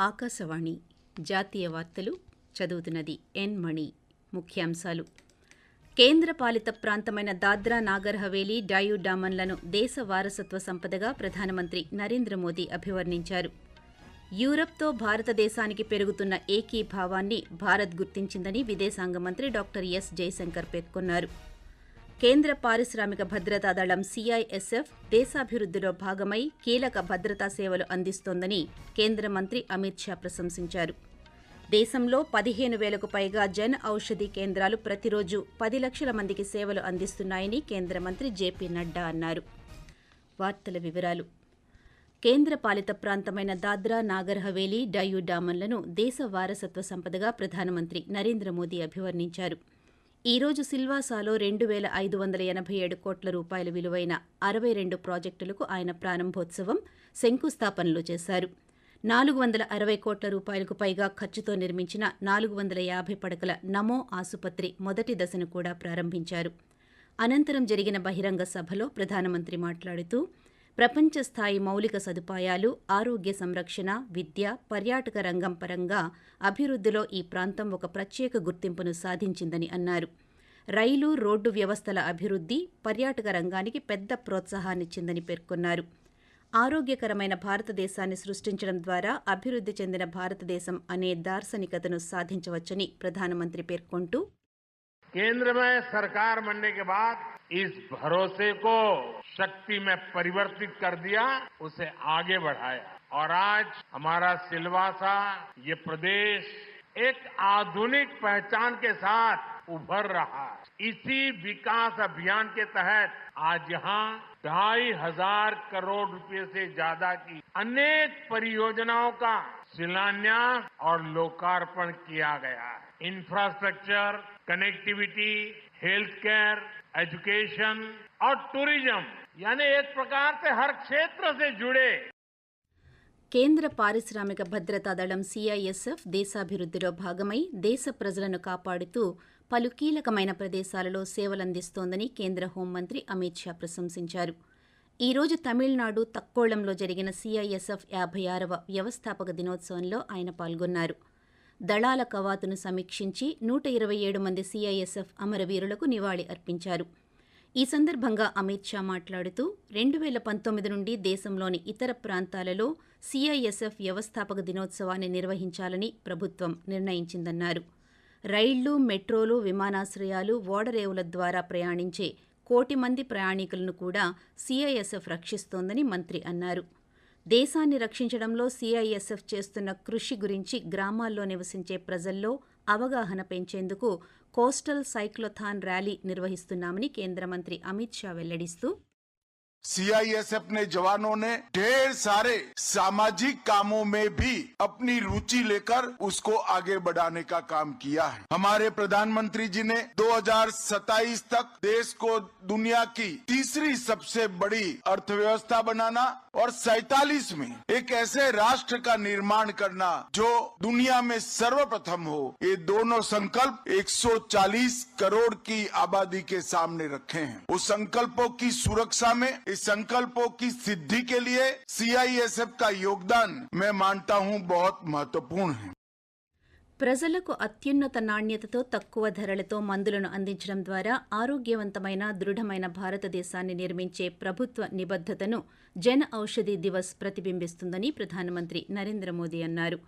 ఆకాశవాణి జాతీయ వార్తలు చదువుతున్నది ఎన్ మణి. ముఖ్యాంశాలు: కేంద్రపాలిత ప్రాంతమైన దాద్రా నాగర్ హవేలీ, డయూ డామన్లను దేశ వారసత్వ సంపదగా ప్రధానమంత్రి నరేంద్ర మోదీ అభివర్ణించారు. యూరప్తో భారతదేశానికి పెరుగుతున్న ఏకీభావాన్ని భారత్ గుర్తించిందని విదేశాంగ మంత్రి డాక్టర్ ఎస్ జయశంకర్ పేర్కొన్నారు. కేంద్ర పారిశ్రామిక భద్రతా దళం సిఐఎస్ఎఫ్ దేశాభివృద్ధిలో భాగమై కీలక భద్రతా సేవలు అందిస్తోందని కేంద్ర మంత్రి అమిత్ షా ప్రశంసించారు. దేశంలో 15,000కు పైగా జన్ ఔషధి కేంద్రాలు ప్రతిరోజు 10 లక్షల మందికి సేవలు అందిస్తున్నాయని కేంద్ర మంత్రి జేపీ నడ్డా అన్నారు. వార్తల వివరాలు: కేంద్ర పాలిత ప్రాంతమైన దాద్రా నాగర్ హవేలీ, డయూ డామన్లను దేశ వారసత్వ సంపదగా ప్రధానమంత్రి నరేంద్ర మోదీ అభివర్ణించారు. ఈ రోజు సిల్వాసాలో 2,587 కోట్ల రూపాయల విలువైన 62 ప్రాజెక్టులకు ఆయన ప్రారంభోత్సవం, శంకుస్థాపనలు చేశారు. 460 కోట్ల రూపాయలకు పైగా ఖర్చుతో నిర్మించిన 450 పడకల నమో ఆసుపత్రి మొదటి దశను కూడా ప్రారంభించారు. అనంతరం జరిగిన బహిరంగ సభలో ప్రధానమంత్రి మాట్లాడుతూ, ప్రపంచ స్థాయి మౌలిక సదుపాయాలు, ఆరోగ్య సంరక్షణ, విద్య, పర్యాటక రంగం పరంగా అభివృద్ధిలో ఈ ప్రాంతం ఒక ప్రత్యేక గుర్తింపును సాధించిందని అన్నారు. రైలు, రోడ్డు వ్యవస్థల అభివృద్ధి పర్యాటక రంగానికి పెద్ద ప్రోత్సాహాన్నిచ్చిందని పేర్కొన్నారు. ఆరోగ్యకరమైన భారతదేశాన్ని సృష్టించడం ద్వారా అభివృద్ధి చెందిన భారతదేశం అనే దార్శనికతను సాధించవచ్చని ప్రధానమంత్రి పేర్కొంటూ, केंद्र में सरकार बनने के बाद इस भरोसे को शक्ति में परिवर्तित कर दिया, उसे आगे बढ़ाया और आज हमारा सिलवासा ये प्रदेश एक आधुनिक पहचान के साथ उभर रहा है. इसी विकास अभियान के तहत आज यहाँ 2,500 करोड़ रुपए से ज्यादा की अनेक परियोजनाओं का शिलान्यास और लोकार्पण किया गया है. Infrastructure, connectivity, health care, education और टूरिज्म यानी एक प्रकार से हर क्षेत्र से जुड़े. కేంద్ర పారిశ్రామిక భద్రతా దళం సిఐఎస్ఎఫ్ దేశాభివృద్ధిలో భాగమై దేశ ప్రజలను కాపాడుతూ పలు కీలకమైన ప్రదేశాలలో సేవలందిస్తోందని కేంద్ర హోంమంత్రి అమిత్ షా ప్రశంసించారు. ఈ రోజు తమిళనాడు తక్కోళంలో జరిగిన సిఐఎస్ఎఫ్ 56వ వ్యవస్థాపక దినోత్సవంలో ఆయన పాల్గొన్నారు. దళాల కవాతును సమీక్షించి 127 మంది సిఐఎస్ఎఫ్ అమరవీరులకు నివాళి అర్పించారు. ఈ సందర్భంగా అమిత్ షా మాట్లాడుతూ, 2019 నుండి దేశంలోని ఇతర ప్రాంతాలలో సిఐఎస్ఎఫ్ వ్యవస్థాపక దినోత్సవాన్ని నిర్వహించాలని ప్రభుత్వం నిర్ణయించిందన్నారు. రైళ్లు, మెట్రోలు, విమానాశ్రయాలు, ఓడరేవుల ద్వారా ప్రయాణించే 1 కోటి మంది ప్రయాణికులను కూడా సిఐఎస్ఎఫ్ రక్షిస్తోందని మంత్రి అన్నారు. దేశాన్ని రక్షించడంలో సిఐఎస్ఎఫ్ చేస్తున్న కృషి గురించి గ్రామాల్లో నివసించే ప్రజల్లో అవగాహన పెంచేందుకు కోస్టల్ సైక్లోథాన్ ర్యాలీ నిర్వహిస్తున్నామని కేంద్ర మంత్రి అమిత్ షా వెల్లడిస్తూ, सीआईएसएफ ने जवानों ने ढेर सारे सामाजिक कामों में भी अपनी रुचि लेकर उसको आगे बढ़ाने का काम किया है. हमारे प्रधानमंत्री जी ने 2027 तक देश को दुनिया की तीसरी सबसे बड़ी अर्थव्यवस्था बनाना और 47 में एक ऐसे राष्ट्र का निर्माण करना जो दुनिया में सर्वप्रथम हो, ये दोनों संकल्प 140 करोड़ की आबादी के सामने रखे हैं. उस संकल्पों की सुरक्षा में, इस संकल्पों की सिद्धि के लिए सीआईएसएफ का योगदान मैं मानता हूं बहुत महत्वपूर्ण है. ప్రజలకు అత్యున్నత నాణ్యతతో తక్కువ ధరలతో మందులను అందించడం ద్వారా ఆరోగ్యవంతమైన, దృఢమైన భారతదేశాన్ని నిర్మించే ప్రభుత్వ నిబద్ధతను జన్ ఔషధి దివస్ ప్రతిబింబిస్తుందని ప్రధానమంత్రి నరేంద్ర మోదీ అన్నారు.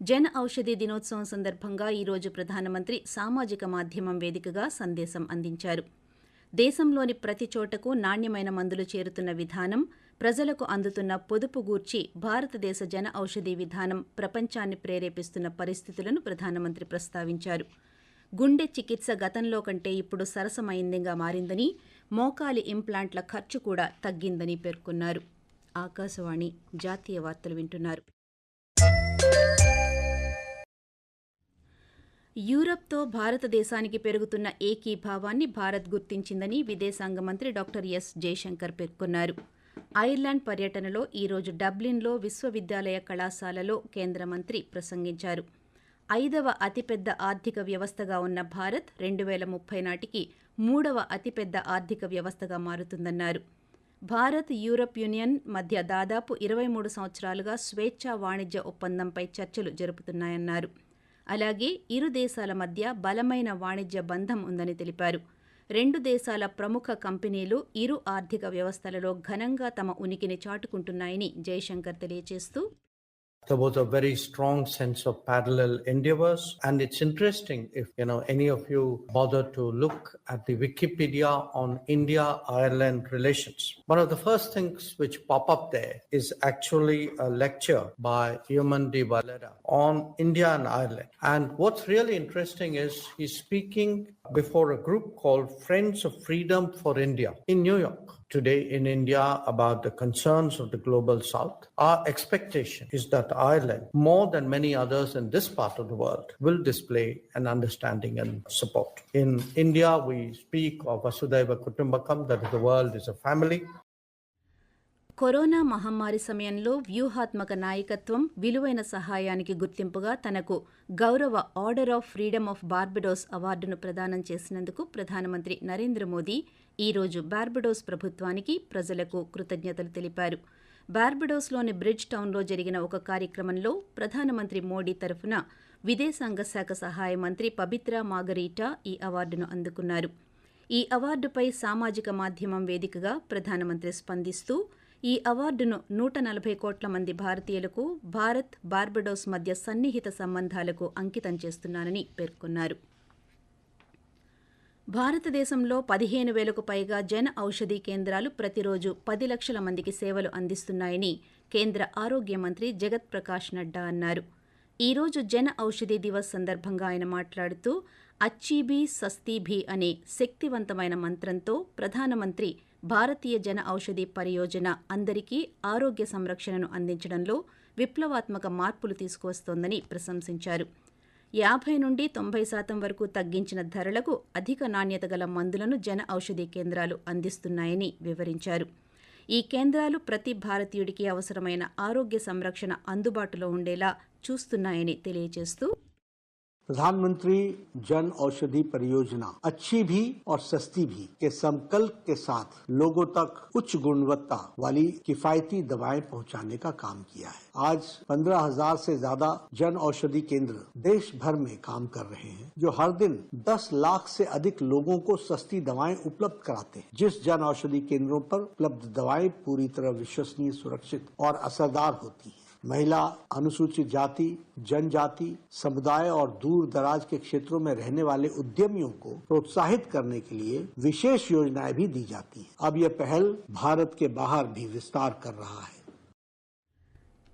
జన్ ఔషధి దినోత్సవం సందర్భంగా ఈ రోజు ప్రధానమంత్రి సామాజిక మాధ్యమం వేదికగా సందేశం అందించారు. దేశంలోని ప్రతి చోటకు నాణ్యమైన మందులు చేరుతున్న విధానం, ప్రజలకు అందుతున్న పొదుపు గూర్చి భారతదేశ జన ఔషధి విధానం ప్రపంచాన్ని ప్రేరేపిస్తున్న పరిస్థితులను ప్రధానమంత్రి ప్రస్తావించారు. గుండె చికిత్స గతంలో కంటే ఇప్పుడు సరసమైందిగా మారిందని, మోకాలి ఇంప్లాంట్ల ఖర్చు కూడా తగ్గిందని పేర్కొన్నారు. ఆకాశవాణి జాతీయ వార్తలు వింటున్నారు. యూరప్తో భారతదేశానికి పెరుగుతున్న ఏకీభావాన్ని భారత్ గుర్తించిందని విదేశాంగ మంత్రి డాక్టర్ ఎస్ జయశంకర్ పేర్కొన్నారు. ఐర్లాండ్ పర్యటనలో ఈ రోజు డబ్లిన్లో విశ్వవిద్యాలయ కళాశాలలో కేంద్ర మంత్రి ప్రసంగించారు. 5వ అతిపెద్ద ఆర్థిక వ్యవస్థగా ఉన్న భారత్ 2030 నాటికి 3వ అతిపెద్ద ఆర్థిక వ్యవస్థగా మారుతుందన్నారు. భారత్ యూరప్ యూనియన్ మధ్య దాదాపు 23 సంవత్సరాలుగా స్వేచ్ఛా వాణిజ్య ఒప్పందంపై చర్చలు జరుపుతున్నాయన్నారు. అలాగే ఇరు దేశాల మధ్య బలమైన వాణిజ్య బంధం ఉందని తెలిపారు. రెండు దేశాల ప్రముఖ కంపెనీలు ఇరు ఆర్థిక వ్యవస్థలలో ఘనంగా తమ ఉనికిని చాటుకుంటున్నాయని జైశంకర్ తెలియజేస్తూ, There was a very strong sense of parallel endeavors, and it's interesting if any of you bother to look at the Wikipedia on India-Ireland relations. One of the first things which pop up there is actually a lecture by Yeoman de Valera on India and Ireland. And what's really interesting is he's speaking before a group called Friends of Freedom for India in New York. Today in India about the concerns of the global south. Our expectation is that Ireland, more than many others in this part of the world, will display an understanding and support. In India, we speak of Vasudhaiva Kutumbakam, that the world is a family. Corona మహమ్మారి సమయంలో వ్యూహాత్మక నాయకత్వం, విలువైన సహాయానికి గుర్తింపుగా తనకు గౌరవ order of freedom of Barbados అవార్డును ప్రదానం చేసినందుకు ప్రధానమంత్రి నరేంద్ర మోదీ ఈరోజు బార్బడోస్ ప్రభుత్వానికి, ప్రజలకు కృతజ్ఞతలు తెలిపారు. బార్బడోస్లోని బ్రిడ్జ్ టౌన్లో జరిగిన ఒక కార్యక్రమంలో ప్రధానమంత్రి మోడీ తరఫున విదేశాంగ శాఖ సహాయ మంత్రి పబిత్రా మార్గరీటా ఈ అవార్డును అందుకున్నారు. ఈ అవార్డుపై సామాజిక మాధ్యమం వేదికగా ప్రధానమంత్రి స్పందిస్తూ, ఈ అవార్డును 140 కోట్ల మంది భారతీయులకు, భారత్ బార్బడోస్ మధ్య సన్నిహిత సంబంధాలకు అంకితం చేస్తున్నానని పేర్కొన్నారు. భారతదేశంలో 15,000కు పైగా జన ఔషధీ కేంద్రాలు ప్రతిరోజు 10 లక్షల మందికి సేవలు అందిస్తున్నాయని కేంద్ర ఆరోగ్య మంత్రి జగత్ ప్రకాష్ నడ్డా అన్నారు. ఈరోజు జన ఔషధీ దివస్ సందర్భంగా ఆయన మాట్లాడుతూ, అచ్చీ భీ సస్తీ భీ అనే శక్తివంతమైన మంత్రంతో ప్రధానమంత్రి భారతీయ జన ఔషధీ పరియోజన అందరికీ ఆరోగ్య సంరక్షణను అందించడంలో విప్లవాత్మక మార్పులు తీసుకువస్తోందని ప్రశంసించారు. 50 నుండి 90% వరకు తగ్గించిన ధరలకు అధిక నాణ్యత గల మందులను జన ఔషధీ కేంద్రాలు అందిస్తున్నాయని వివరించారు. ఈ కేంద్రాలు ప్రతి భారతీయుడికి అవసరమైన ఆరోగ్య సంరక్షణ అందుబాటులో ఉండేలా చూస్తున్నాయని తెలియజేస్తూ, प्रधानमंत्री जन औषधि परियोजना अच्छी भी और सस्ती भी के संकल्प के साथ लोगों तक उच्च गुणवत्ता वाली किफायती दवाएं पहुंचाने का काम किया है. आज 15,000 से ज्यादा जन औषधि केंद्र देश भर में काम कर रहे हैं, जो हर दिन 10 लाख से अधिक लोगों को सस्ती दवाएं उपलब्ध कराते हैं. जिस जन औषधि केंद्रों पर उपलब्ध दवाएं पूरी तरह विश्वसनीय, सुरक्षित और असरदार होती हैं. महिला, अनुसूचित जाति, जनजाति, समुदाय और दूर दराज के क्षेत्रों में रहने वाले उद्यमियों को प्रोत्साहित करने के लिए विशेष योजनाएं भी दी जाती हैं. अब यह पहल भारत के बाहर भी विस्तार कर रहा है.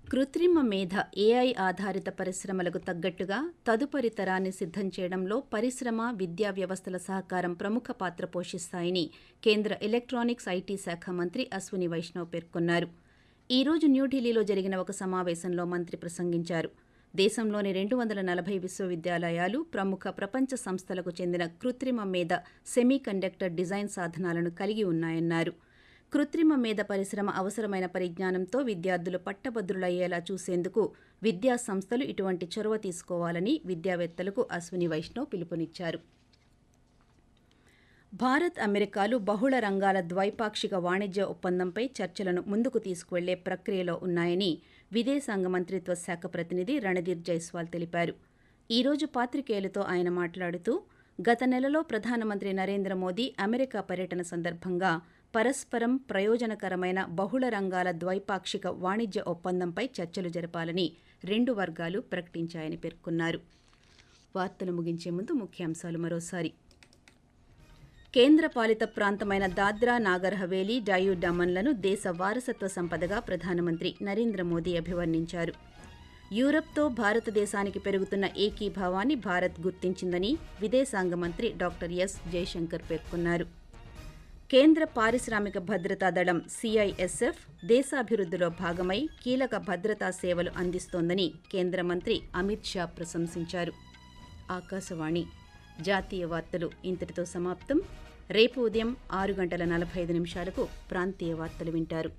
కృత్రిమ మేధ ఏఐ ఆధారిత పరిశ్రమలకు తగ్గట్టుగా తదుపరి తరాన్ని సిద్ధం చేయడంలో పరిశ్రమ, విద్యా వ్యవస్థల సహకారం ప్రముఖ పాత్ర పోషిస్తాయని కేంద్ర ఎలక్ట్రానిక్స్ ఐటీ శాఖ మంత్రి అశ్విని వైష్ణవ్ పేర్కొన్నారు. ఈ రోజు న్యూఢిల్లీలో జరిగిన ఒక సమావేశంలో మంత్రి ప్రసంగించారు. దేశంలోని 240 విశ్వవిద్యాలయాలు ప్రముఖ ప్రపంచ సంస్థలకు చెందిన కృత్రిమ మేధ సెమీకండక్టర్ డిజైన్ సాధనాలను కలిగి ఉన్నాయన్నారు. కృత్రిమ మేధ పరిశ్రమ అవసరమైన పరిజ్ఞానంతో విద్యార్థులు పట్టభద్రులయ్యేలా చూసేందుకు విద్యా సంస్థలు ఇటువంటి చొరవ తీసుకోవాలని విద్యావేత్తలకు అశ్విని వైష్ణవ్ పిలుపునిచ్చారు. భారత్, అమెరికాలు బహుళ రంగాల ద్వైపాక్షిక వాణిజ్య ఒప్పందంపై చర్చలను ముందుకు తీసుకువెళ్లే ప్రక్రియలో ఉన్నాయని విదేశాంగ మంత్రిత్వ శాఖ ప్రతినిధి రణధీర్ జైస్వాల్ తెలిపారు. ఈ రోజు పాత్రికేయులతో ఆయన మాట్లాడుతూ, గత నెలలో ప్రధానమంత్రి నరేంద్ర మోదీ అమెరికా పర్యటన సందర్భంగా పరస్పరం ప్రయోజనకరమైన బహుళ రంగాల ద్వైపాక్షిక వాణిజ్య ఒప్పందంపై చర్చలు జరపాలని 2 వర్గాలు ప్రకటించాయని పేర్కొన్నారు. వార్తలు ముగించే ముందు ముఖ్యాంశాలు మరోసారి. కేంద్రపాలిత ప్రాంతమైన దాద్రా నాగర్ హవేలీ, డయూ డమన్లను దేశ వారసత్వ సంపదగా ప్రధానమంత్రి నరేంద్ర మోదీ అభివర్ణించారు. యూరప్తో భారతదేశానికి పెరుగుతున్న ఏకీభావాన్ని భారత్ గుర్తించిందని విదేశాంగ మంత్రి డాక్టర్ ఎస్ జైశంకర్ పేర్కొన్నారు. కేంద్ర పారిశ్రామిక భద్రతా దళం సిఐఎస్ఎఫ్ దేశాభివృద్ధిలో భాగమై కీలక భద్రతా సేవలు అందిస్తోందని కేంద్ర మంత్రి అమిత్ షా ప్రశంసించారు. ఆకాశవాణి జాతీయ వార్తలు ఇంతటితో సమాప్తం. రేపు ఉదయం 6:45 ప్రాంతీయ వార్తలు వింటారు.